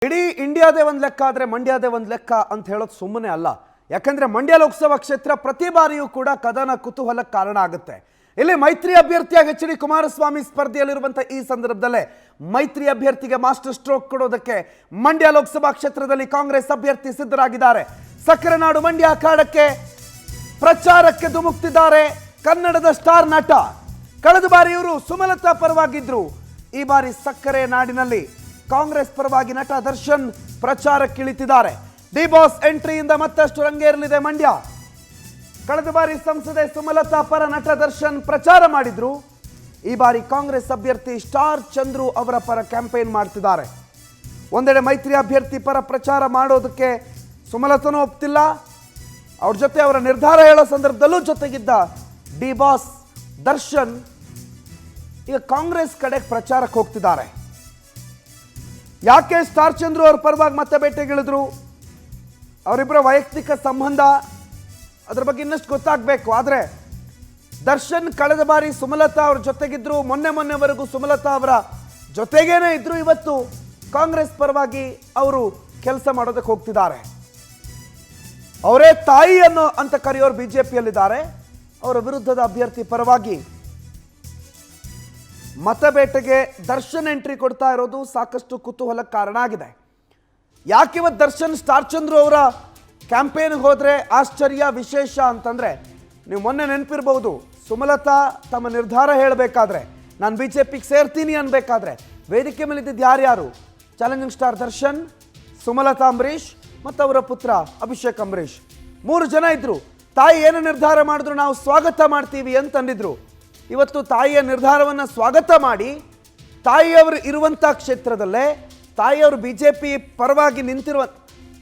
ಇಡೀ ಇಂಡಿಯಾದೇ ಒಂದು ಲೆಕ್ಕ ಆದರೆ ಮಂಡ್ಯದೇ ಒಂದು ಲೆಕ್ಕ ಅಂತ ಹೇಳೋದು ಸುಮ್ಮನೆ ಅಲ್ಲ. ಯಾಕಂದ್ರೆ ಮಂಡ್ಯ ಲೋಕಸಭಾ ಕ್ಷೇತ್ರ ಪ್ರತಿ ಬಾರಿಯೂ ಕೂಡ ಕದನ ಕುತೂಹಲಕ್ಕೆ ಕಾರಣ ಆಗುತ್ತೆ. ಇಲ್ಲಿ ಮೈತ್ರಿ ಅಭ್ಯರ್ಥಿಯಾಗಿ ಎಚ್ ಡಿ ಕುಮಾರಸ್ವಾಮಿ ಸ್ಪರ್ಧೆಯಲ್ಲಿರುವಂತಹ ಈ ಸಂದರ್ಭದಲ್ಲೇ ಮೈತ್ರಿ ಅಭ್ಯರ್ಥಿಗೆ ಮಾಸ್ಟರ್ ಸ್ಟ್ರೋಕ್ ಕೊಡೋದಕ್ಕೆ ಮಂಡ್ಯ ಲೋಕಸಭಾ ಕ್ಷೇತ್ರದಲ್ಲಿ ಕಾಂಗ್ರೆಸ್ ಅಭ್ಯರ್ಥಿ ಸಿದ್ಧರಾಗಿದ್ದಾರೆ. ಸಕ್ಕರೆ ನಾಡು ಮಂಡ್ಯ ಅಖಾಡಕ್ಕೆ ಪ್ರಚಾರಕ್ಕೆ ಧುಮುಕ್ತಿದ್ದಾರೆ ಕನ್ನಡದ ಸ್ಟಾರ್ ನಟ. ಕಳೆದ ಬಾರಿ ಇವರು ಸುಮಲತಾ ಪರವಾಗಿದ್ರು. ಈ ಬಾರಿ ಸಕ್ಕರೆ ನಾಡಿನಲ್ಲಿ ಕಾಂಗ್ರೆಸ್ ಪರವಾಗಿ ನಟ ದರ್ಶನ್ ಪ್ರಚಾರಕ್ಕಿಳಿತಿದ್ದಾರೆ. ಡಿ ಬಾಸ್ ಎಂಟ್ರಿಯಿಂದ ಮತ್ತಷ್ಟು ರಂಗೇರಲಿದೆ ಮಂಡ್ಯ. ಕಳೆದ ಬಾರಿ ಸಂಸದೆ ಸುಮಲತಾ ಪರ ನಟ ದರ್ಶನ್ ಪ್ರಚಾರ ಮಾಡಿದ್ರು. ಈ ಬಾರಿ ಕಾಂಗ್ರೆಸ್ ಅಭ್ಯರ್ಥಿ ಸ್ಟಾರ್ ಚಂದ್ರು ಅವರ ಪರ ಕ್ಯಾಂಪೇನ್ ಮಾಡ್ತಿದ್ದಾರೆ. ಒಂದೆಡೆ ಮೈತ್ರಿ ಅಭ್ಯರ್ಥಿ ಪರ ಪ್ರಚಾರ ಮಾಡೋದಕ್ಕೆ ಸುಮಲತಾನೂ ಒಪ್ತಿಲ್ಲ. ಅವ್ರ ಜೊತೆ ಅವರ ನಿರ್ಧಾರ ಹೇಳೋ ಸಂದರ್ಭದಲ್ಲೂ ಜೊತೆಗಿದ್ದ ಡಿ ಬಾಸ್ ದರ್ಶನ್ ಈಗ ಕಾಂಗ್ರೆಸ್ ಕಡೆ ಪ್ರಚಾರಕ್ಕೆ ಹೋಗ್ತಿದ್ದಾರೆ. ಯಾಕೆ ಸ್ಟಾರ್ ಚಂದ್ರು ಅವ್ರ ಪರವಾಗಿ ಮತ್ತೆ ಭೇಟಿಗಿಳಿದ್ರು, ಅವರಿಬ್ಬರ ವೈಯಕ್ತಿಕ ಸಂಬಂಧ, ಅದ್ರ ಬಗ್ಗೆ ಇನ್ನಷ್ಟು ಗೊತ್ತಾಗಬೇಕು. ಆದರೆ ದರ್ಶನ್ ಕಳೆದ ಬಾರಿ ಸುಮಲತಾ ಅವ್ರ ಜೊತೆಗಿದ್ರು, ಮೊನ್ನೆವರೆಗೂ ಸುಮಲತಾ ಅವರ ಜೊತೆಗೇನೆ ಇದ್ರು. ಇವತ್ತು ಕಾಂಗ್ರೆಸ್ ಪರವಾಗಿ ಅವರು ಕೆಲಸ ಮಾಡೋದಕ್ಕೆ ಹೋಗ್ತಿದ್ದಾರೆ. ಅವರೇ ತಾಯಿ ಅಂತ ಕರೆಯೋರು ಬಿಜೆಪಿಯಲ್ಲಿದ್ದಾರೆ. ಅವರ ವಿರುದ್ಧದ ಅಭ್ಯರ್ಥಿ ಪರವಾಗಿ ಮತಬೇಟೆಗೆ ದರ್ಶನ್ ಎಂಟ್ರಿ ಕೊಡ್ತಾ ಇರೋದು ಸಾಕಷ್ಟು ಕುತೂಹಲಕ್ಕೆ ಕಾರಣ ಆಗಿದೆ. ಯಾಕಿವತ್ತು ದರ್ಶನ್ ಸ್ಟಾರ್ ಚಂದ್ರು ಅವರ ಕ್ಯಾಂಪೇನ್ಗೆ ಹೋದರೆ ಆಶ್ಚರ್ಯ ವಿಶೇಷ ಅಂತಂದರೆ, ನೀವು ಮೊನ್ನೆ ನೆನಪಿರ್ಬೋದು, ಸುಮಲತಾ ತಮ್ಮ ನಿರ್ಧಾರ ಹೇಳಬೇಕಾದ್ರೆ, ನಾನು ಬಿಜೆಪಿಗೆ ಸೇರ್ತೀನಿ ಅನ್ಬೇಕಾದ್ರೆ ವೇದಿಕೆ ಮೇಲಿದ್ದಿದ್ದು ಯಾರ್ಯಾರು? ಚಾಲೆಂಜಿಂಗ್ ಸ್ಟಾರ್ ದರ್ಶನ್, ಸುಮಲತಾ ಅಂಬರೀಷ್ ಮತ್ತು ಅವರ ಪುತ್ರ ಅಭಿಷೇಕ್ ಅಂಬರೀಷ್, 3 ಜನ ಇದ್ರು. ತಾಯಿ ಏನು ನಿರ್ಧಾರ ಮಾಡಿದ್ರು ನಾವು ಸ್ವಾಗತ ಮಾಡ್ತೀವಿ ಅಂತಂದಿದ್ರು. ಇವತ್ತು ತಾಯಿಯ ನಿರ್ಧಾರವನ್ನು ಸ್ವಾಗತ ಮಾಡಿ ತಾಯಿಯವರು ಇರುವಂಥ ಕ್ಷೇತ್ರದಲ್ಲೇ, ತಾಯಿಯವರು ಬಿಜೆಪಿ ಪರವಾಗಿ ನಿಂತಿರುವ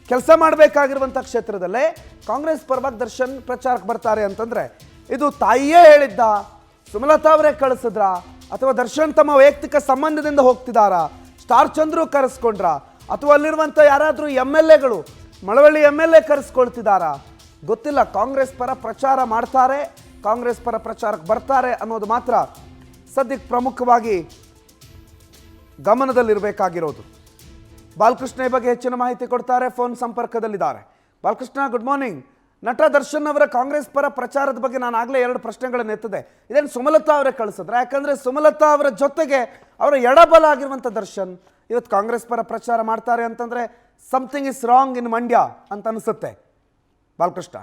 ಕೆಲಸ ಮಾಡಬೇಕಾಗಿರುವಂಥ ಕ್ಷೇತ್ರದಲ್ಲೇ ಕಾಂಗ್ರೆಸ್ ಪರವಾಗಿ ದರ್ಶನ್ ಪ್ರಚಾರಕ್ಕೆ ಬರ್ತಾರೆ ಅಂತಂದರೆ, ಇದು ತಾಯಿಯೇ ಹೇಳಿದ್ದ, ಸುಮಲತಾ ಅವರೇ ಕಳಿಸಿದ್ರ, ಅಥವಾ ದರ್ಶನ್ ತಮ್ಮ ವೈಯಕ್ತಿಕ ಸಂಬಂಧದಿಂದ ಹೋಗ್ತಿದ್ದಾರಾ, ಸ್ಟಾರ್ ಚಂದ್ರು ಕರೆಸ್ಕೊಂಡ್ರ, ಅಥವಾ ಅಲ್ಲಿರುವಂಥ ಯಾರಾದರೂ MLAಗಳು ಮಳವಳ್ಳಿ MLA ಕರೆಸ್ಕೊಳ್ತಿದ್ದಾರಾ ಗೊತ್ತಿಲ್ಲ. ಕಾಂಗ್ರೆಸ್ ಪರ ಪ್ರಚಾರ ಮಾಡ್ತಾರೆ, ಕಾಂಗ್ರೆಸ್ ಪರ ಪ್ರಚಾರಕ್ಕೆ ಬರ್ತಾರೆ ಅನ್ನೋದು ಮಾತ್ರ ಸದ್ಯಕ್ಕೆ ಪ್ರಮುಖವಾಗಿ ಗಮನದಲ್ಲಿರಬೇಕಾಗಿರೋದು. ಬಾಲಕೃಷ್ಣ ಈ ಬಗ್ಗೆ ಹೆಚ್ಚಿನ ಮಾಹಿತಿ ಕೊಡ್ತಾರೆ, ಫೋನ್ ಸಂಪರ್ಕದಲ್ಲಿದ್ದಾರೆ. Balakrishna, good morning. ನಟ ದರ್ಶನ್ ಅವರ ಕಾಂಗ್ರೆಸ್ ಪರ ಪ್ರಚಾರದ ಬಗ್ಗೆ ನಾನು ಆಗಲೇ 2 ಪ್ರಶ್ನೆಗಳನ್ನು ಎತ್ತಿದೆ. ಇದೇನು ಸುಮಲತಾ ಅವರೇ ಕಳಿಸಿದ್ರೆ? ಯಾಕಂದರೆ ಸುಮಲತಾ ಅವರ ಜೊತೆಗೆ ಅವರ ಎಡಬಲ ಆಗಿರುವಂಥ ದರ್ಶನ್ ಇವತ್ತು ಕಾಂಗ್ರೆಸ್ ಪರ ಪ್ರಚಾರ ಮಾಡ್ತಾರೆ ಅಂತಂದರೆ something is wrong in Mandya ಅಂತ ಅನಿಸುತ್ತೆ. ಬಾಲಕೃಷ್ಣ,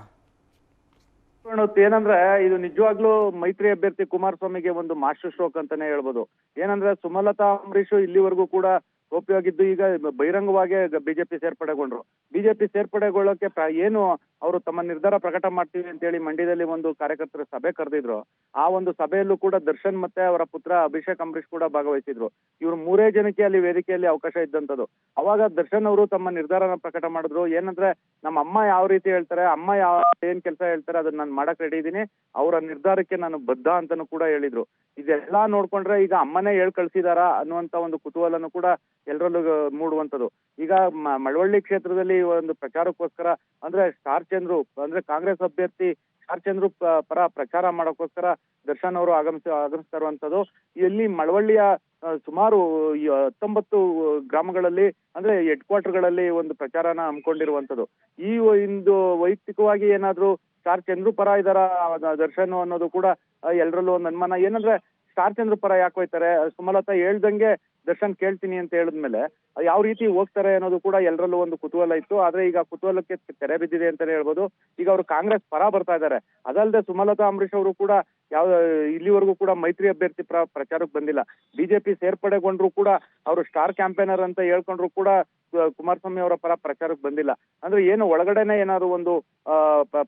ಏನಂದ್ರೆ ಇದು ನಿಜವಾಗ್ಲೂ ಮೈತ್ರಿ ಅಭ್ಯರ್ಥಿ ಕುಮಾರಸ್ವಾಮಿಗೆ ಒಂದು ಮಾಸ್ಟರ್ ಸ್ಟ್ರೋಕ್ ಅಂತಾನೆ ಹೇಳ್ಬೋದು. ಏನಂದ್ರೆ ಸುಮಲತಾ ಅಂಬರೀಷ್ ಇಲ್ಲಿವರೆಗೂ ಕೂಡ ಗೋಪ್ಯವಾಗಿದ್ದು ಈಗ ಬಹಿರಂಗವಾಗಿ ಬಿಜೆಪಿ ಸೇರ್ಪಡೆಗೊಂಡ್ರು. ಬಿಜೆಪಿ ಸೇರ್ಪಡೆಗೊಳ್ಳೋಕೆ ಏನು ಅವರು ತಮ್ಮ ನಿರ್ಧಾರ ಪ್ರಕಟ ಮಾಡ್ತೀವಿ ಅಂತ ಹೇಳಿ ಮಂಡ್ಯದಲ್ಲಿ ಒಂದು ಕಾರ್ಯಕರ್ತರ ಸಭೆ ಕರೆದಿದ್ರು. ಆ ಒಂದು ಸಭೆಯಲ್ಲೂ ಕೂಡ ದರ್ಶನ್ ಮತ್ತೆ ಅವರ ಪುತ್ರ ಅಭಿಷೇಕ್ ಅಂಬರೀಷ್ ಕೂಡ ಭಾಗವಹಿಸಿದ್ರು. ಇವ್ರು 3 ಜನಕ್ಕೆ ಅಲ್ಲಿ ವೇದಿಕೆಯಲ್ಲಿ ಅವಕಾಶ ಇದ್ದಂಥದ್ದು. ಅವಾಗ ದರ್ಶನ್ ಅವರು ತಮ್ಮ ನಿರ್ಧಾರನ ಪ್ರಕಟ ಮಾಡಿದ್ರು. ಏನಂದ್ರೆ, ನಮ್ಮ ಅಮ್ಮ ಯಾವ ರೀತಿ ಹೇಳ್ತಾರೆ, ಅಮ್ಮ ಏನ್ ಕೆಲಸ ಹೇಳ್ತಾರೆ ಅದನ್ನ ನಾನು ಮಾಡಕ್ ರೆಡಿ ಇದ್ದೀನಿ, ಅವರ ನಿರ್ಧಾರಕ್ಕೆ ನಾನು ಬದ್ಧ ಅಂತಾನು ಕೂಡ ಹೇಳಿದ್ರು. ಇದೆಲ್ಲಾ ನೋಡ್ಕೊಂಡ್ರೆ ಈಗ ಅಮ್ಮನೇ ಕಳ್ಸಿದಾರ ಅನ್ನುವಂತ ಒಂದು ಕುತೂಹಲನು ಕೂಡ ಎಲ್ಲರಲ್ಲೂ ಮೂಡುವಂಥದ್ದು. ಈಗ ಮಳವಳ್ಳಿ ಕ್ಷೇತ್ರದಲ್ಲಿ ಒಂದು ಪ್ರಚಾರಕ್ಕೋಸ್ಕರ ಅಂದ್ರೆ ಸ್ಟಾರ್ ಚಂದ್ರು ಅಂದ್ರೆ ಕಾಂಗ್ರೆಸ್ ಅಭ್ಯರ್ಥಿ ಸ್ಟಾರ್ ಚಂದ್ರು ಪರ ಪ್ರಚಾರ ಮಾಡೋಕ್ಕೋಸ್ಕರ ದರ್ಶನ್ ಅವರು ಆಗಮಿಸ್ತಾ ಇರುವಂತದ್ದು. ಇಲ್ಲಿ ಮಳವಳ್ಳಿಯ ಸುಮಾರು 19 ಗ್ರಾಮಗಳಲ್ಲಿ ಅಂದ್ರೆ ಹೆಡ್ ಕ್ವಾರ್ಟರ್ಗಳಲ್ಲಿ ಒಂದು ಪ್ರಚಾರನ ಹಮ್ಮಿಕೊಂಡಿರುವಂತದ್ದು. ಈ ಒಂದು ವೈಯಕ್ತಿಕವಾಗಿ ಏನಾದ್ರು ಸ್ಟಾರ್ ಚಂದ್ರು ಪರ ಇದಾರ ದರ್ಶನ್ ಅನ್ನೋದು ಕೂಡ ಎಲ್ಲರಲ್ಲೂ ಒಂದು ಅನುಮಾನ. ಏನಂದ್ರೆ, ಸ್ಟಾರ್ ಚಂದ್ರು ಪರ ಯಾಕೆ ಹೋಯ್ತಾರೆ? ಸುಮಲತಾ ಹೇಳ್ದಂಗೆ ದರ್ಶನ್ ಕೇಳ್ತೀನಿ ಅಂತ ಹೇಳಿದ್ಮೇಲೆ ಯಾವ ರೀತಿ ಹೋಗ್ತಾರೆ ಅನ್ನೋದು ಕೂಡ ಎಲ್ಲರಲ್ಲೂ ಒಂದು ಕುತೂಹಲ ಇತ್ತು. ಆದ್ರೆ ಈಗ ಕುತೂಹಲಕ್ಕೆ ತೆರೆ ಬಿದ್ದಿದೆ ಅಂತಾನೆ ಹೇಳ್ಬೋದು. ಈಗ ಅವರು ಕಾಂಗ್ರೆಸ್ ಪರ ಬರ್ತಾ ಇದ್ದಾರೆ. ಅದಲ್ಲದೆ ಸುಮಲತಾ ಅಂಬರೀಷ್ ಅವರು ಕೂಡ ಇಲ್ಲಿವರೆಗೂ ಕೂಡ ಮೈತ್ರಿ ಅಭ್ಯರ್ಥಿ ಪ್ರಚಾರಕ್ಕೆ ಬಂದಿಲ್ಲ. ಬಿಜೆಪಿ ಸೇರ್ಪಡೆಗೊಂಡ್ರು ಕೂಡ ಅವರು ಸ್ಟಾರ್ ಕ್ಯಾಂಪೇನರ್ ಅಂತ ಹೇಳ್ಕೊಂಡ್ರು ಕೂಡ ಕುಮಾರಸ್ವಾಮಿ ಅವರ ಪರ ಪ್ರಚಾರಕ್ಕೆ ಬಂದಿಲ್ಲ. ಅಂದ್ರೆ ಏನು ಒಳಗಡೆನೆ ಏನಾದ್ರು ಒಂದು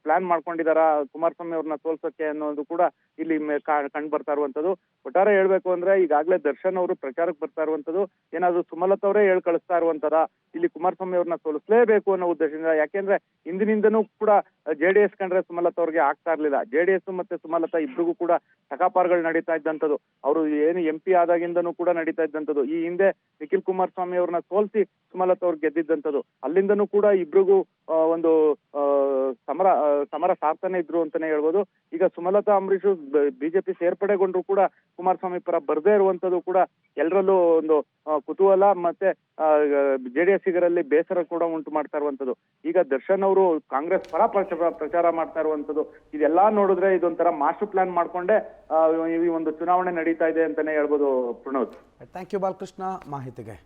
ಪ್ಲಾನ್ ಮಾಡ್ಕೊಂಡಿದಾರ ಕುಮಾರಸ್ವಾಮಿ ಅವ್ರನ್ನ ಸೋಲ್ಸಕ್ಕೆ ಅನ್ನೋದು ಕೂಡ ಇಲ್ಲಿ ಕಂಡು ಬರ್ತಾ ಇರುವಂತದ್ದು. ಒಟ್ಟಾರೆ ಹೇಳ್ಬೇಕು ಅಂದ್ರೆ, ಈಗಾಗಲೇ ದರ್ಶನ್ ಅವರು ಪ್ರಚಾರಕ್ಕೆ ಬರ್ತಾ ಇರುವಂತದ್ದು ಏನಾದ್ರು ಸುಮಲತಾ ಅವರೇ ಕಳಿಸ್ತಾ ಇರುವಂತದ, ಇಲ್ಲಿ ಕುಮಾರಸ್ವಾಮಿ ಅವ್ರನ್ನ ಸೋಲಿಸಲೇಬೇಕು ಅನ್ನೋ ಉದ್ದೇಶದಿಂದ. ಯಾಕೆಂದ್ರೆ ಹಿಂದಿನಿಂದನೂ ಕೂಡ JDS ಕಂಡ್ರೆ ಸುಮಲತಾ ಅವ್ರಿಗೆ ಆಗ್ತಾ ಇರ್ಲಿಲ್ಲ. JDS ಮತ್ತೆ ಸುಮಲತಾ ಇಬ್ರಿಗೂ ಕೂಡ ಟಕಾಪಾರ್ಗಳು ನಡೀತಾ ಇದ್ದಂಥದ್ದು. ಅವರು ಏನು MP ಆದಾಗಿಂದನೂ ಕೂಡ ನಡೀತಾ ಇದ್ದಂಥದ್ದು. ಈ ಹಿಂದೆ ನಿಖಿಲ್ ಕುಮಾರಸ್ವಾಮಿ ಅವ್ರನ್ನ ಸೋಲಿಸಿ ಸುಮಲತಾ ಅವ್ರು ಗೆದ್ದಿದ್ದಂಥದ್ದು. ಅಲ್ಲಿಂದನೂ ಕೂಡ ಇಬ್ರಿಗೂ ಒಂದು ಸಮರ ಸಾರ್ತಾನೆ ಇದ್ರು ಅಂತಾನೆ ಹೇಳ್ಬೋದು. ಈಗ ಸುಮಲತಾ ಅಂಬರೀಷ್ ಬಿಜೆಪಿ ಸೇರ್ಪಡೆಗೊಂಡ್ರು ಕೂಡ ಕುಮಾರಸ್ವಾಮಿ ಪರ ಬರ್ದೇ ಇರುವಂತದ್ದು ಕೂಡ ಎಲ್ಲರಲ್ಲೂ ಒಂದು ಕುತೂಹಲ ಮತ್ತೆ JDS-ಗರಲ್ಲಿ ಬೇಸರ ಕೂಡ ಉಂಟು ಮಾಡ್ತಾ ಇರುವಂತದ್ದು. ಈಗ ದರ್ಶನ್ ಅವರು ಕಾಂಗ್ರೆಸ್ ಪರ ಪ್ರಚಾರ ಮಾಡ್ತಾ ಇರುವಂತದ್ದು ಇದೆಲ್ಲಾ ನೋಡಿದ್ರೆ ಇದೊಂಥರ ಮಾಸ್ಟರ್ ಪ್ಲಾನ್ ಮಾಡ್ಕೊಂಡೆ ಈ ಒಂದು ಚುನಾವಣೆ ನಡೀತಾ ಇದೆ ಅಂತಾನೆ ಹೇಳ್ಬೋದು ಪ್ರಣೋದ್. ಥ್ಯಾಂಕ್ ಯು ಬಾಲಕೃಷ್ಣ ಮಾಹಿತಿಗೆ.